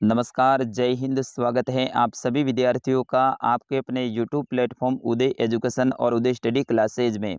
नमस्कार, जय हिंद। स्वागत है आप सभी विद्यार्थियों का आपके अपने यूट्यूब प्लेटफॉर्म उदय एजुकेशन और उदय स्टडी क्लासेज में।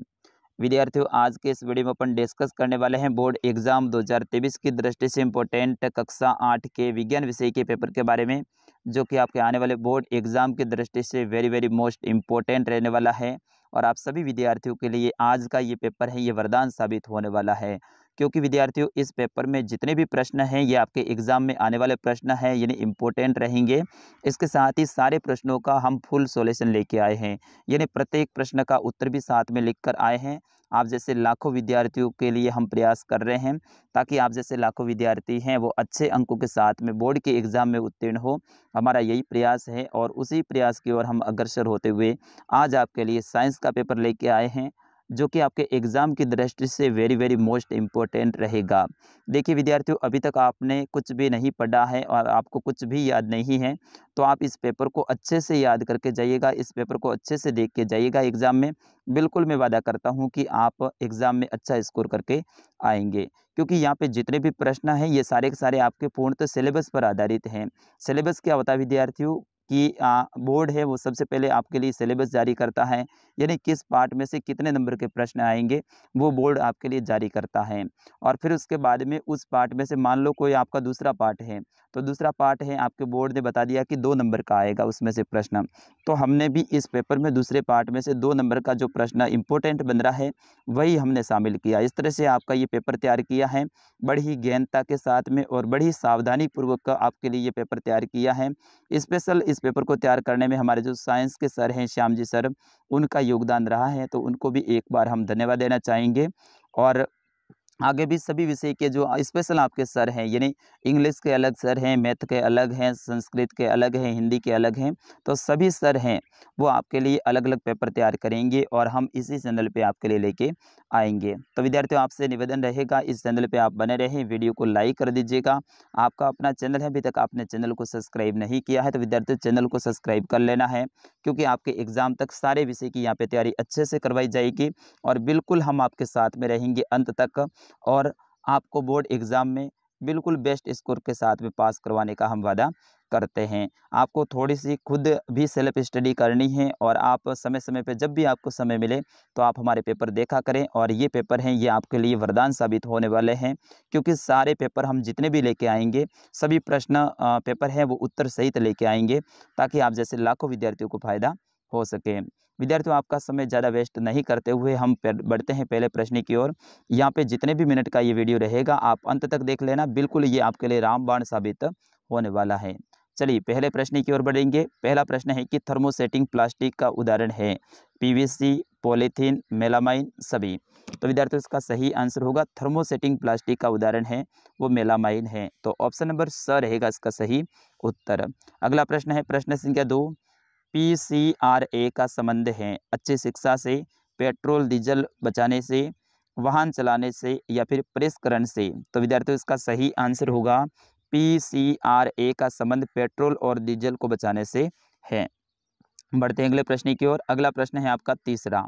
विद्यार्थियों, आज के इस वीडियो में अपन डिस्कस करने वाले हैं बोर्ड एग्जाम 2023 की दृष्टि से इम्पोर्टेंट कक्षा 8 के विज्ञान विषय के पेपर के बारे में, जो कि आपके आने वाले बोर्ड एग्जाम की दृष्टि से वेरी वेरी मोस्ट इम्पोर्टेंट रहने वाला है। और आप सभी विद्यार्थियों के लिए आज का ये पेपर है, ये वरदान साबित होने वाला है, क्योंकि विद्यार्थियों इस पेपर में जितने भी प्रश्न हैं ये आपके एग्जाम में आने वाले प्रश्न हैं, यानी इम्पोर्टेंट रहेंगे। इसके साथ ही सारे प्रश्नों का हम फुल सॉल्यूशन लेके आए हैं, यानी प्रत्येक प्रश्न का उत्तर भी साथ में लिख कर आए हैं। आप जैसे लाखों विद्यार्थियों के लिए हम प्रयास कर रहे हैं, ताकि आप जैसे लाखों विद्यार्थी हैं वो अच्छे अंकों के साथ में बोर्ड के एग्ज़ाम में उत्तीर्ण हो। हमारा यही प्रयास है और उसी प्रयास की ओर हम अग्रसर होते हुए आज आपके लिए साइंस का पेपर लेके आए हैं, जो कि आपके एग्ज़ाम की दृष्टि से वेरी वेरी मोस्ट इम्पोर्टेंट रहेगा। देखिए विद्यार्थियों, अभी तक आपने कुछ भी नहीं पढ़ा है और आपको कुछ भी याद नहीं है, तो आप इस पेपर को अच्छे से याद करके जाइएगा, इस पेपर को अच्छे से देख के जाइएगा एग्ज़ाम में। बिल्कुल मैं वादा करता हूँ कि आप एग्ज़ाम में अच्छा स्कोर करके आएंगे, क्योंकि यहाँ पे जितने भी प्रश्न हैं ये सारे के सारे आपके पूर्णतः सिलेबस पर आधारित हैं। सिलेबस क्या होता है विद्यार्थियों कि बोर्ड है वो सबसे पहले आपके लिए सिलेबस जारी करता है, यानी किस पार्ट में से कितने नंबर के प्रश्न आएंगे वो बोर्ड आपके लिए जारी करता है। और फिर उसके बाद में उस पार्ट में से मान लो कोई आपका दूसरा पार्ट है, तो दूसरा पार्ट है आपके बोर्ड ने बता दिया कि 2 नंबर का आएगा उसमें से प्रश्न, तो हमने भी इस पेपर में दूसरे पार्ट में से 2 नंबर का जो प्रश्न इंपॉर्टेंट बन रहा है वही हमने शामिल किया। इस तरह से आपका ये पेपर तैयार किया है, बड़ी ही गहनता के साथ में और बड़ी ही सावधानी पूर्वक आपके लिए ये पेपर तैयार किया है। स्पेशल इस पेपर को तैयार करने में हमारे जो साइंस के सर हैं श्याम जी सर, उनका योगदान रहा है, तो उनको भी एक बार हम धन्यवाद देना चाहेंगे। और आगे भी सभी विषय के जो स्पेशल आपके सर हैं, यानी इंग्लिश के अलग सर हैं, मैथ के अलग हैं, संस्कृत के अलग हैं, हिंदी के अलग हैं, तो सभी सर हैं वो आपके लिए अलग अलग पेपर तैयार करेंगे और हम इसी चैनल पे आपके लिए लेके आएंगे। तो विद्यार्थियों, आपसे निवेदन रहेगा इस चैनल पे आप बने रहें, वीडियो को लाइक कर दीजिएगा। आपका अपना चैनल है, अभी तक आपने चैनल को सब्सक्राइब नहीं किया है तो विद्यार्थियों चैनल को सब्सक्राइब कर लेना है, क्योंकि आपके एग्ज़ाम तक सारे विषय की यहाँ पे तैयारी अच्छे से करवाई जाएगी और बिल्कुल हम आपके साथ में रहेंगे अंत तक। और आपको बोर्ड एग्ज़ाम में बिल्कुल बेस्ट स्कोर के साथ में पास करवाने का हम वादा करते हैं। आपको थोड़ी सी खुद भी सेल्फ स्टडी करनी है और आप समय समय पे जब भी आपको समय मिले तो आप हमारे पेपर देखा करें। और ये पेपर हैं ये आपके लिए वरदान साबित होने वाले हैं, क्योंकि सारे पेपर हम जितने भी लेके आएंगे सभी प्रश्न पेपर हैं वो उत्तर सहित लेके आएंगे, ताकि आप जैसे लाखों विद्यार्थियों को फ़ायदा हो सके। विद्यार्थियों, आपका समय ज़्यादा वेस्ट नहीं करते हुए हम बढ़ते हैं पहले प्रश्न की ओर। यहाँ पे जितने भी मिनट का ये वीडियो रहेगा आप अंत तक देख लेना, बिल्कुल ये आपके लिए रामबाण साबित होने वाला है। चलिए पहले प्रश्न की ओर बढ़ेंगे। पहला प्रश्न है कि थर्मोसेटिंग प्लास्टिक का उदाहरण है पीवीसी, पॉलीथीन, मेलामाइन, सभी। तो विद्यार्थियों इसका सही आंसर होगा थर्मोसेटिंग प्लास्टिक का उदाहरण है वो मेलामाइन है, तो ऑप्शन नंबर स रहेगा इसका सही उत्तर। अगला प्रश्न है प्रश्न संख्या 2, पीसीआरए का संबंध है अच्छी शिक्षा से, पेट्रोल डीजल बचाने से, वाहन चलाने से या फिर प्रेसकरण से। तो विद्यार्थियों इसका सही आंसर होगा पीसीआरए का संबंध पेट्रोल और डीजल को बचाने से है। बढ़ते हैं अगले प्रश्न की ओर। अगला प्रश्न है आपका तीसरा,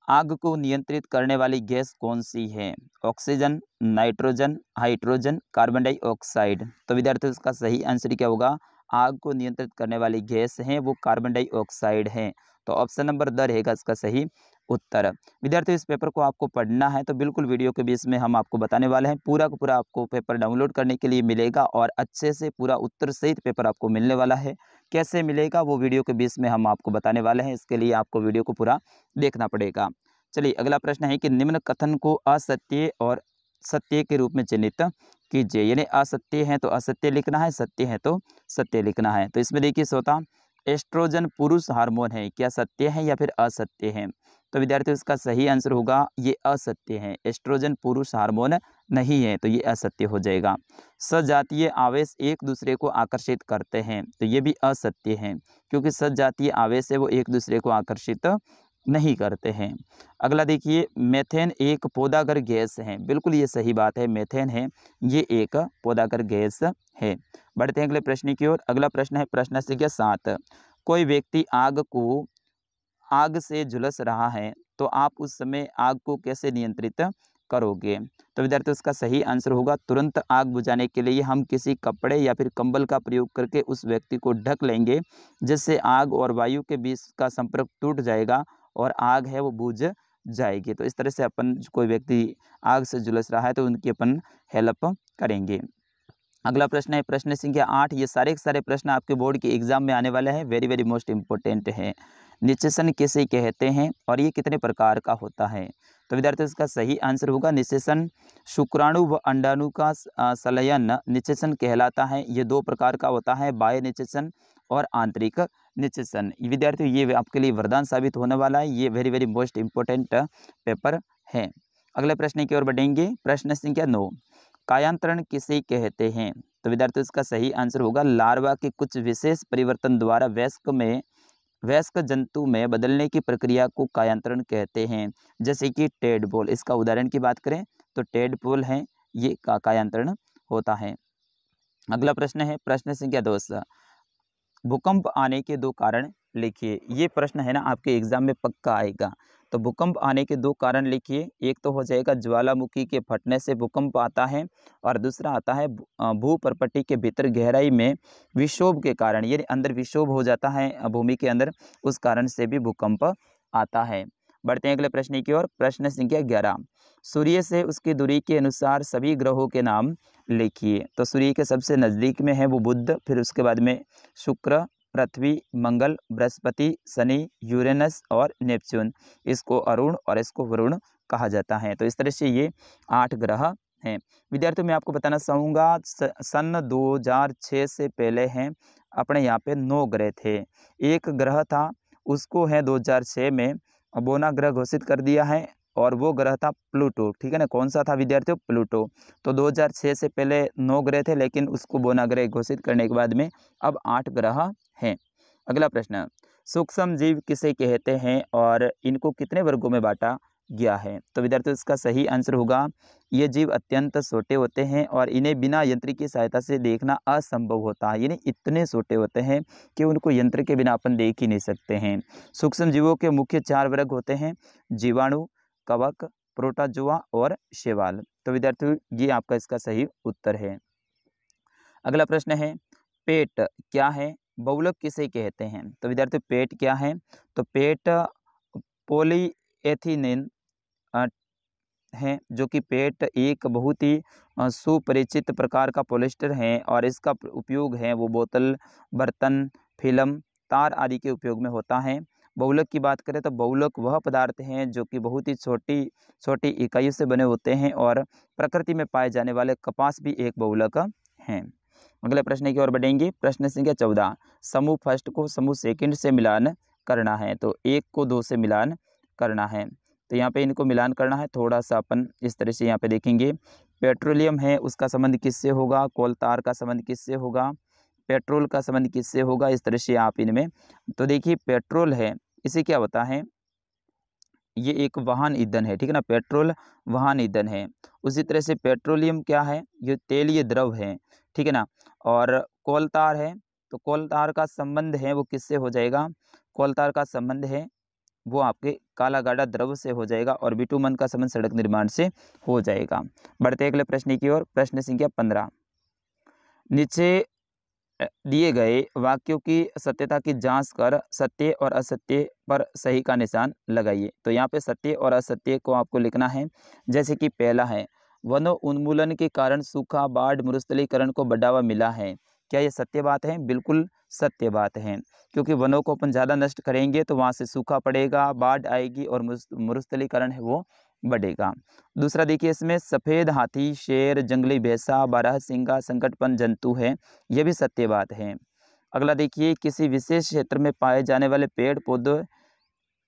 आग को नियंत्रित करने वाली गैस कौन सी है? Oxygen, nitrogen, hydrogen, carbon dioxide. तो विद्यार्थियों इसका सही आंसर क्या होगा? आग को नियंत्रित करने वाली गैस है वो कार्बन डाइऑक्साइड है, तो ऑप्शन नंबर द रहेगा इसका सही उत्तर। विद्यार्थियों इस पेपर को आपको पढ़ना है तो बिल्कुल वीडियो के बीच में हम आपको बताने वाले हैं, पूरा का पूरा आपको पेपर डाउनलोड करने के लिए मिलेगा और अच्छे से पूरा उत्तर सहित पेपर आपको मिलने वाला है। कैसे मिलेगा वो वीडियो के बीच में हम आपको बताने वाले हैं, इसके लिए आपको वीडियो को पूरा देखना पड़ेगा। चलिए अगला प्रश्न है कि निम्न कथन को असत्य और सत्य के रूप में चिन्हित कीजिए, यानी असत्य है तो असत्य लिखना है, सत्य है तो सत्य लिखना है। तो इसमें देखिए श्रोता, एस्ट्रोजन पुरुष हार्मोन है, क्या सत्य है या फिर असत्य है? तो विद्यार्थियों इसका सही आंसर होगा ये असत्य है, एस्ट्रोजन पुरुष हार्मोन नहीं है, तो ये असत्य हो जाएगा। सजातीय आवेश एक दूसरे को आकर्षित करते हैं, तो ये भी असत्य है, क्योंकि सजातीय आवेश है वो एक दूसरे को आकर्षित नहीं करते हैं। अगला देखिए, मेथेन एक पौधागर गैस है, बिल्कुल ये सही बात है, मेथेन है ये एक पौधागर गैस है। बढ़ते हैं अगले प्रश्न की ओर। अगला प्रश्न है प्रश्न संख्या 7, कोई व्यक्ति आग से झुलस रहा है तो आप उस समय आग को कैसे नियंत्रित करोगे। तो विद्यार्थियों इसका सही आंसर होगा तुरंत आग बुझाने के लिए हम किसी कपड़े या फिर कंबल का प्रयोग करके उस व्यक्ति को ढक लेंगे, जिससे आग और वायु के बीच का संपर्क टूट जाएगा और आग है वो बुझ जाएगी। तो इस तरह से अपन कोई व्यक्ति आग से झुलस रहा है तो उनकी अपन हेल्प करेंगे। अगला प्रश्न है प्रश्न संख्या 8। ये सारे के सारे प्रश्न आपके बोर्ड के एग्जाम में आने वाले हैं, वेरी वेरी मोस्ट इंपॉर्टेंट है। निषेचन किसे कहते हैं और ये कितने प्रकार का होता है? तो विद्यार्थियों इसका सही आंसर होगा निषेचन शुक्राणु व अंडाणु का संलयन निषेचन कहलाता है। ये 2 प्रकार का होता है, बाह्य निषेचन और आंतरिक निषेचन। विद्यार्थियों ये आपके लिए वरदान साबित होने वाला है, ये very very most important paper है। अगले प्रश्न की ओर बढ़ेंगे। प्रश्न संख्या 9। कायांतरण किसे कहते हैं? तो विद्यार्थियों इसका सही आंसर होगा लार्वा के कुछ विशेष परिवर्तन द्वारा वयस्क जंतु में बदलने की प्रक्रिया को कायांतरण कहते हैं। जैसे कि टेडपोल, इसका उदाहरण की बात करें तो टेडपोल है, ये कायांतरण होता है। अगला प्रश्न है प्रश्न संख्या 10। भूकंप आने के 2 कारण लिखिए। ये प्रश्न है ना आपके एग्जाम में पक्का आएगा। तो भूकंप आने के 2 कारण लिखिए। एक तो हो जाएगा ज्वालामुखी के फटने से भूकंप आता है और दूसरा आता है भूपर्पटी के भीतर गहराई में विक्षोभ के कारण, यानी अंदर विक्षोभ हो जाता है भूमि के अंदर, उस कारण से भी भूकंप आता है। बढ़ते हैं अगले प्रश्न की ओर। प्रश्न संख्या 11। सूर्य से उसकी दूरी के अनुसार सभी ग्रहों के नाम लिखिए। तो सूर्य के सबसे नज़दीक में है वो बुध, फिर उसके बाद में शुक्र, पृथ्वी, मंगल, बृहस्पति, शनि, यूरेनस और नेपच्यून। इसको अरुण और इसको वरुण कहा जाता है। तो इस तरह से ये 8 ग्रह हैं। विद्यार्थियों मैं आपको बताना चाहूँगा सन 2006 से पहले हैं अपने यहाँ पे 9 ग्रह थे। एक ग्रह था उसको है 2006 में बोना ग्रह घोषित कर दिया है और वो ग्रह था प्लूटो। ठीक है ना, कौन सा था विद्यार्थियों? प्लूटो। तो 2006 से पहले 9 ग्रह थे, लेकिन उसको बोना ग्रह घोषित करने के बाद में अब 8 ग्रह हैं। अगला प्रश्न, सूक्ष्म जीव किसे कहते हैं और इनको कितने वर्गों में बांटा गया है? तो विद्यार्थियों इसका सही आंसर होगा ये जीव अत्यंत छोटे होते हैं और इन्हें बिना यंत्र की सहायता से देखना असंभव होता है। यानी इतने छोटे होते हैं कि उनको यंत्र के बिना अपन देख ही नहीं सकते हैं। सूक्ष्म जीवों के मुख्य 4 वर्ग होते हैं, जीवाणु, कवक, प्रोटोजोआ और शैवाल। तो विद्यार्थियों ये आपका इसका सही उत्तर है। अगला प्रश्न है पेट क्या है, बहुलक किसे कहते हैं? तो विद्यार्थियों पेट क्या है? तो पेट पॉलीएथिलीन है, जो कि पेट एक बहुत ही सुपरिचित प्रकार का पॉलिएस्टर है और इसका उपयोग है वो बोतल, बर्तन, फिल्म, तार आदि के उपयोग में होता है। बहुलक की बात करें तो बहुलक वह पदार्थ हैं जो कि बहुत ही छोटी छोटी इकाइयों से बने होते हैं और प्रकृति में पाए जाने वाले कपास भी एक बहुलक हैं। अगले प्रश्न की ओर बढ़ेंगे। प्रश्न संख्या 14। समूह फर्स्ट को समूह सेकंड से मिलान करना है। तो 1 को 2 से मिलान करना है, तो यहाँ पे इनको मिलान करना है। थोड़ा सा अपन इस तरह से यहाँ पे देखेंगे। पेट्रोलियम है उसका संबंध किससे होगा, कोलतार का संबंध किससे होगा, पेट्रोल का संबंध किससे होगा, इस तरह से आप इनमें तो देखिए पेट्रोल है, इसे क्या होता है, ये एक वाहन ईंधन है। ठीक है ना, पेट्रोल वाहन ईंधन है। उसी तरह से पेट्रोलियम क्या है, ये तेलीय द्रव है। ठीक है ना, और कोलतार है, तो कोलतार का संबंध है वो किससे हो जाएगा, कोलतार का संबंध है वो आपके काला गाढ़ा द्रव से हो जाएगा और बिटुमन का संबंध सड़क निर्माण से हो जाएगा। बढ़ते अगले प्रश्न की ओर। प्रश्न संख्या 15। नीचे दिए गए वाक्यों की सत्यता की जांच कर सत्य और असत्य पर सही का निशान लगाइए। तो यहाँ पे सत्य और असत्य को आपको लिखना है। जैसे कि पहला है वनों उन्मूलन के कारण सूखा, बाढ़, मरुस्थलीकरण को बढ़ावा मिला है। क्या ये सत्य बात है? बिल्कुल सत्य बात है, क्योंकि वनों को अपन ज़्यादा नष्ट करेंगे तो वहाँ से सूखा पड़ेगा, बाढ़ आएगी और मरुस्थलीकरण है वो बढ़ेगा। दूसरा देखिए इसमें सफ़ेद हाथी, शेर, जंगली भैंसा, बारहसिंगा संकटपन जंतु है, यह भी सत्य बात है। अगला देखिए किसी विशेष क्षेत्र में पाए जाने वाले पेड़ पौधे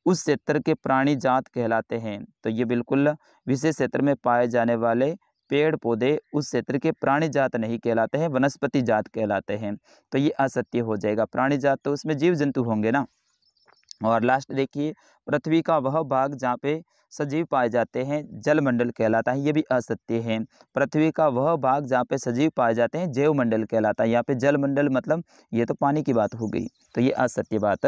उस क्षेत्र के प्राणी जात कहलाते हैं। तो ये बिल्कुल विशेष क्षेत्र में पाए जाने वाले पेड़ पौधे उस क्षेत्र के प्राणी जात नहीं कहलाते हैं, वनस्पति जात कहलाते हैं। तो ये असत्य हो जाएगा, प्राणी जात तो उसमें जीव जंतु होंगे ना। और लास्ट देखिए पृथ्वी का वह भाग जहाँ पे सजीव पाए जाते हैं जलमंडल कहलाता है, ये भी असत्य है। पृथ्वी का वह भाग जहाँ पे सजीव पाए जाते हैं जैवमंडल कहलाता है। यहाँ पे जलमंडल मतलब ये तो पानी की बात हो गई, तो ये असत्य बात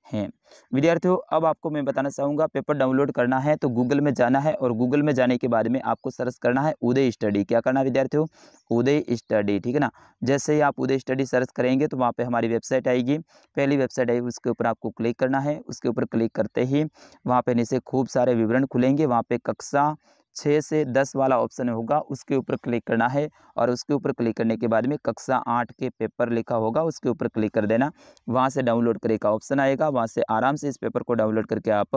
हैं। विद्यार्थियों, अब आपको मैं बताना चाहूँगा, पेपर डाउनलोड करना है तो गूगल में जाना है और गूगल में जाने के बाद में आपको सर्च करना है उदय स्टडी। क्या करना है विद्यार्थियों? उदय स्टडी, ठीक है ना। जैसे ही आप उदय स्टडी सर्च करेंगे तो वहाँ पे हमारी वेबसाइट आएगी, पहली वेबसाइट आएगी, उसके ऊपर आपको क्लिक करना है। उसके ऊपर क्लिक करते ही वहाँ पे नीचे खूब सारे विवरण खुलेंगे, वहाँ पे कक्षा 6 से 10 वाला ऑप्शन होगा, उसके ऊपर क्लिक करना है और उसके ऊपर क्लिक करने के बाद में कक्षा 8 के पेपर लिखा होगा, उसके ऊपर क्लिक कर देना। वहाँ से डाउनलोड करे का ऑप्शन आएगा, वहाँ से आराम से इस पेपर को डाउनलोड करके आप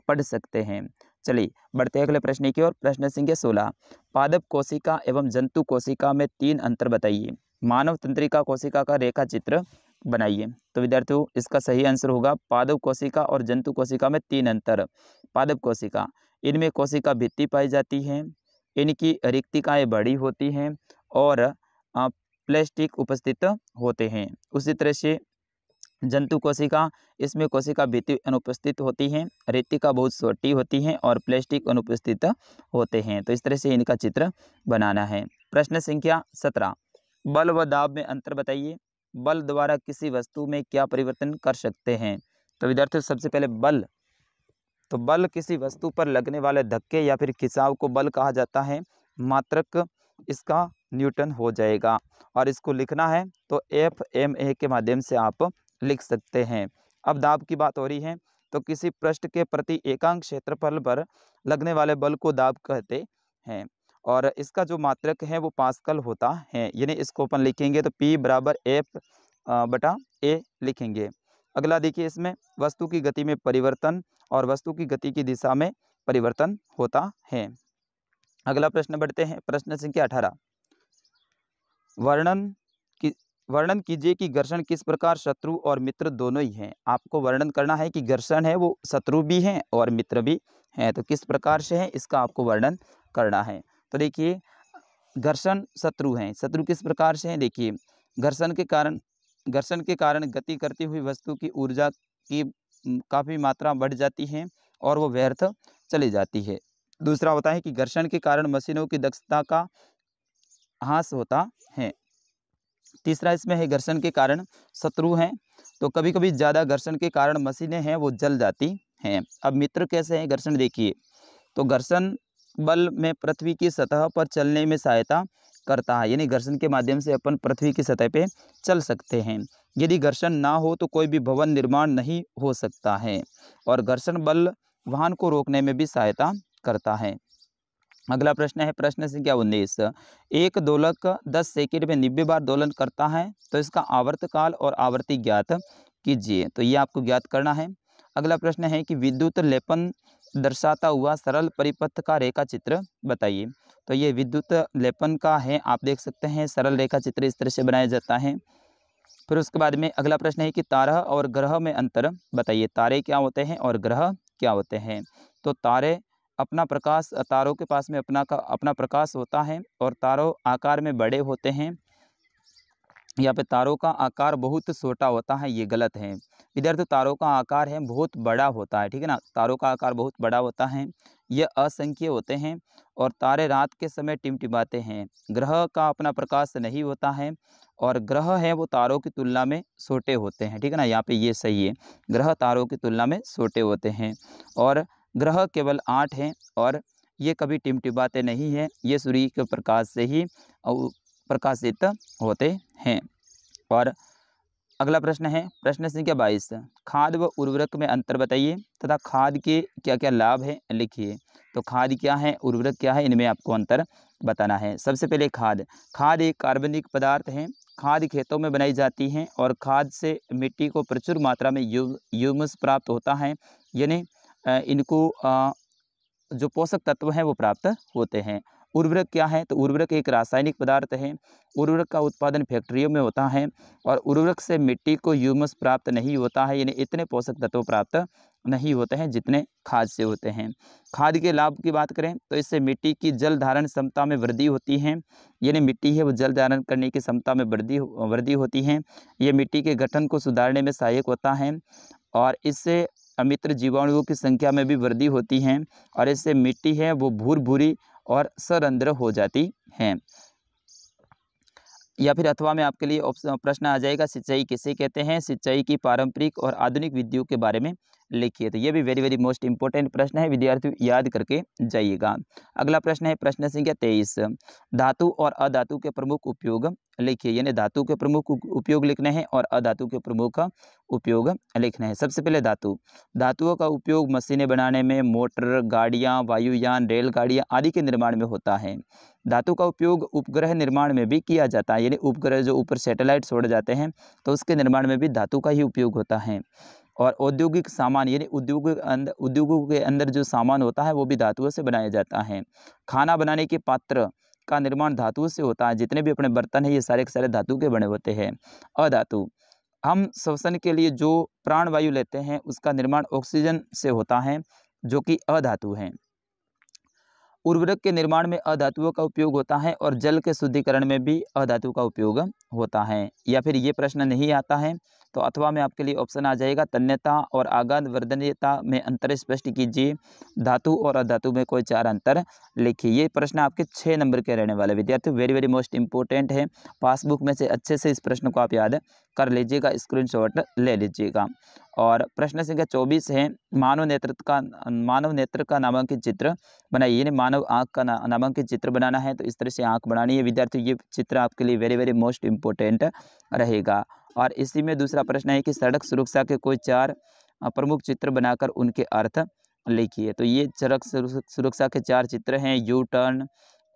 पढ़ सकते हैं। चलिए बढ़ते हैं अगले प्रश्न की ओर। प्रश्न संख्या 16, पादप कोशिका एवं जंतु कोशिका में 3 अंतर बताइए। मानव तंत्रिका कोशिका का रेखा चित्र बनाइए। तो विद्यार्थियों, इसका सही आंसर होगा पादप कोशिका और जंतु कोशिका में 3 अंतर। पादप कोशिका, इनमें कोशिका भित्ति पाई जाती है, इनकी रिक्तिकाएं बड़ी होती हैं और प्लास्टिक उपस्थित होते हैं। उसी तरह से जंतु कोशिका, इसमें कोशिका भित्ति अनुपस्थित होती हैं, रिक्तिका बहुत छोटी होती हैं और प्लास्टिक अनुपस्थित होते हैं। तो इस तरह से इनका चित्र बनाना है। प्रश्न संख्या 17, बल व दाब में अंतर बताइए। बल द्वारा किसी वस्तु में क्या परिवर्तन कर सकते हैं। तो विद्यार्थियों, सबसे पहले बल, तो बल किसी वस्तु पर लगने वाले धक्के या फिर खिंचाव को बल कहा जाता है। मात्रक इसका न्यूटन हो जाएगा और इसको लिखना है तो FMA के माध्यम से आप लिख सकते हैं। अब दाब की बात हो रही है, तो किसी पृष्ठ के प्रति एकांक क्षेत्रफल पर लगने वाले बल को दाब कहते हैं और इसका जो मात्रक है वो पास्कल होता है। यानी इसको अपन लिखेंगे तो P बराबर F/A लिखेंगे। अगला देखिए, इसमें वस्तु की गति में परिवर्तन और वस्तु की गति की दिशा में परिवर्तन होता है। अगला प्रश्न बढ़ते हैं। प्रश्न संख्या 18, वर्णन कीजिए कि घर्षण किस प्रकार शत्रु और मित्र दोनों ही हैं। आपको वर्णन करना है कि घर्षण है वो शत्रु भी हैं और मित्र भी हैं, तो किस प्रकार से है इसका आपको वर्णन करना है। तो देखिए, घर्षण शत्रु हैं। शत्रु किस प्रकार से हैं? देखिए, घर्षण के कारण गति करती हुई वस्तु की ऊर्जा की काफ़ी मात्रा बढ़ जाती है और वो व्यर्थ चली जाती है। दूसरा होता है कि घर्षण के कारण मशीनों की दक्षता का ह्रास होता है। तीसरा इसमें है घर्षण के कारण शत्रु हैं, तो कभी कभी ज़्यादा घर्षण के कारण मशीनें हैं वो जल जाती हैं। अब मित्र कैसे हैं घर्षण? देखिए, तो घर्षण बल में पृथ्वी की सतह पर चलने में सहायता करता है, यानी घर्षण के माध्यम से अपन पृथ्वी की सतह पे चल सकते हैं। यदि घर्षण ना हो तो कोई भी भवन निर्माण नहीं हो सकता है और घर्षण बल वाहन को रोकने में भी सहायता करता है। अगला प्रश्न है प्रश्न संख्या 19, एक दोलक 10 सेकंड में 90 बार दोलन करता है, तो इसका आवर्तकाल और आवर्ती ज्ञात कीजिए। तो ये आपको ज्ञात करना है। अगला प्रश्न है कि विद्युत लेपन दर्शाता हुआ सरल परिपथ का रेखा चित्र बताइए। तो ये विद्युत लेपन का है, आप देख सकते हैं सरल रेखा चित्र इस तरह से बनाया जाता है। फिर उसके बाद में अगला प्रश्न है कि तारा और ग्रह में अंतर बताइए। तारे क्या होते हैं और ग्रह क्या होते हैं? तो तारे अपना प्रकाश, तारों के पास में अपना प्रकाश होता है और तारों आकार में बड़े होते हैं। यहाँ पे तारों का आकार बहुत छोटा होता है, ये गलत है विद्यार्थी। तारों का आकार है बहुत बड़ा होता है, ठीक है ना। तारों का आकार बहुत बड़ा होता है, ये असंख्य होते हैं और तारे रात के समय टिमटिमाते हैं। ग्रह का अपना प्रकाश नहीं होता है और ग्रह है वो तारों की तुलना में छोटे होते हैं, ठीक है ना। यहाँ पे ये सही है, ग्रह तारों की तुलना में छोटे होते हैं और ग्रह केवल 8 हैं और ये कभी टिमटिमाते नहीं हैं, ये सूर्य के प्रकाश से ही प्रकाशित होते हैं। और अगला प्रश्न है प्रश्न संख्या 22, खाद व उर्वरक में अंतर बताइए तथा खाद के क्या क्या लाभ हैं लिखिए। तो खाद क्या है, उर्वरक क्या है, इनमें आपको अंतर बताना है। सबसे पहले खाद एक कार्बनिक पदार्थ है। खाद खेतों में बनाई जाती हैं और खाद से मिट्टी को प्रचुर मात्रा में ह्यूमस प्राप्त होता है, यानी इनको जो पोषक तत्व हैं वो प्राप्त होते हैं। उर्वरक क्या है? तो उर्वरक एक रासायनिक पदार्थ है। उर्वरक का उत्पादन फैक्ट्रियों में होता है और उर्वरक से मिट्टी को ह्यूमस प्राप्त नहीं होता है, यानी इतने पोषक तत्व प्राप्त नहीं होते हैं जितने खाद से होते हैं। खाद के लाभ की बात करें तो इससे मिट्टी की जल धारण क्षमता में वृद्धि होती है, यानी मिट्टी है वो जल धारण करने की क्षमता में वृद्धि होती है। ये मिट्टी के गठन को सुधारने में सहायक होता है और इससे मित्र जीवाणुओं की संख्या में भी वृद्धि होती है और इससे मिट्टी है वो भूरी और सरंध्र हो जाती है। या फिर अथवा में आपके लिए ऑप्शन प्रश्न आ जाएगा, सिंचाई किसे कहते हैं, सिंचाई की पारंपरिक और आधुनिक विधियों के बारे में लिखिए। तो ये भी वेरी वेरी मोस्ट इंपॉर्टेंट प्रश्न है, विद्यार्थियों याद करके जाइएगा। अगला प्रश्न है प्रश्न संख्या 23, धातु और अधातु के प्रमुख उपयोग लिखिए। यानी धातु के प्रमुख उपयोग लिखने हैं और अधातु के प्रमुख उपयोग लिखने हैं। सबसे पहले धातुओं का उपयोग मशीनें बनाने में, मोटर, गाड़ियाँ, वायुयान, रेलगाड़ियाँ आदि के निर्माण में होता है। धातु का उपयोग उपग्रह निर्माण में भी किया जाता है। यानी उपग्रह जो ऊपर सैटेलाइट छोड़ जाते हैं तो उसके निर्माण में भी धातु का ही उपयोग होता है। और औद्योगिक सामान यानी उद्योगों के अंदर जो सामान होता है वो भी धातुओं से बनाया जाता है। खाना बनाने के पात्र का निर्माण धातुओं से होता है। जितने भी अपने बर्तन हैं ये सारे के सारे धातु के बने होते हैं। अधातु, हम श्वसन के लिए जो प्राणवायु लेते हैं उसका निर्माण ऑक्सीजन से होता है, जो कि अधातु है। उर्वरक के निर्माण में अधातुओं का उपयोग होता है और जल के शुद्धिकरण में भी अधातु का उपयोग होता है। या फिर ये प्रश्न नहीं आता है तो अथवा में आपके लिए ऑप्शन आ जाएगा, तन्यता और आघात वर्धनीयता में अंतर स्पष्ट कीजिए, धातु और अधातु में कोई 4 अंतर लिखिए। ये प्रश्न आपके 6 नंबर के रहने वाले विद्यार्थियों, वेरी वेरी मोस्ट इंपॉर्टेंट है। पासबुक में से अच्छे से इस प्रश्न को आप याद कर लीजिएगा, स्क्रीनशॉट ले लीजिएगा। और प्रश्न संख्या 24 है, मानव नेत्र का नामांकित चित्र बनाइए। यानी मानव आँख का नामांकित चित्र बनाना है तो इस तरह से आँख बनानी है विद्यार्थियों। ये चित्र आपके लिए वेरी वेरी मोस्ट इंपॉर्टेंट रहेगा। और इसी में दूसरा प्रश्न है कि सड़क सुरक्षा के कोई 4 प्रमुख चित्र बनाकर उनके अर्थ लिखिए। तो ये सड़क सुरक्षा के 4 चित्र हैं, यू टर्न,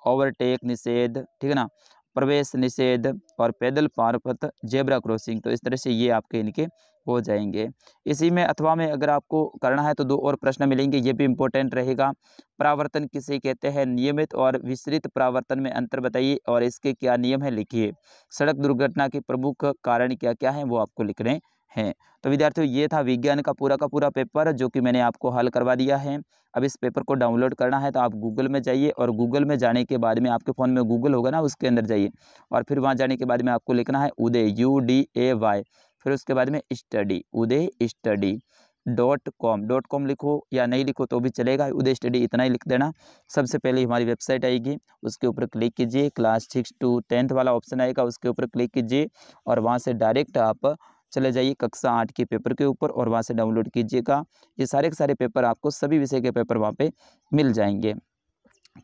ओवरटेक निषेध, ठीक है ना, प्रवेश निषेध और पैदल पार पथ, जेब्रा क्रॉसिंग। तो इस तरह से ये आपके इनके हो जाएंगे। इसी में अथवा में अगर आपको करना है तो 2 और प्रश्न मिलेंगे, ये भी इंपॉर्टेंट रहेगा। परावर्तन किसे कहते हैं, नियमित और विस्तृत परावर्तन में अंतर बताइए और इसके क्या नियम है लिखिए। सड़क दुर्घटना के प्रमुख कारण क्या क्या हैं वो आपको लिखने हैं। तो विद्यार्थियों ये था विज्ञान का पूरा पेपर जो कि मैंने आपको हल करवा दिया है। अब इस पेपर को डाउनलोड करना है तो आप गूगल में जाइए और गूगल में जाने के बाद में आपके फ़ोन में गूगल होगा ना, उसके अंदर जाइए और फिर वहाँ जाने के बाद में आपको लिखना है उदय, UDAY, फिर उसके बाद में स्टडी, उदय स्टडी .com लिखो या नहीं लिखो तो भी चलेगा, उदय स्टडी इतना ही लिख देना। सबसे पहले हमारी वेबसाइट आएगी, उसके ऊपर क्लिक कीजिए, क्लास 6 to 10th वाला ऑप्शन आएगा, उसके ऊपर क्लिक कीजिए और वहाँ से डायरेक्ट आप चले जाइए कक्षा 8 के पेपर के ऊपर और वहाँ से डाउनलोड कीजिएगा। ये सारे के सारे पेपर आपको सभी विषय के पेपर वहाँ पे मिल जाएंगे।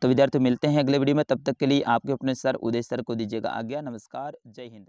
तो विद्यार्थियों मिलते हैं अगले वीडियो में, तब तक के लिए आपके अपने सर उदय सर को दीजिएगा आज्ञा। नमस्कार, जय हिंद।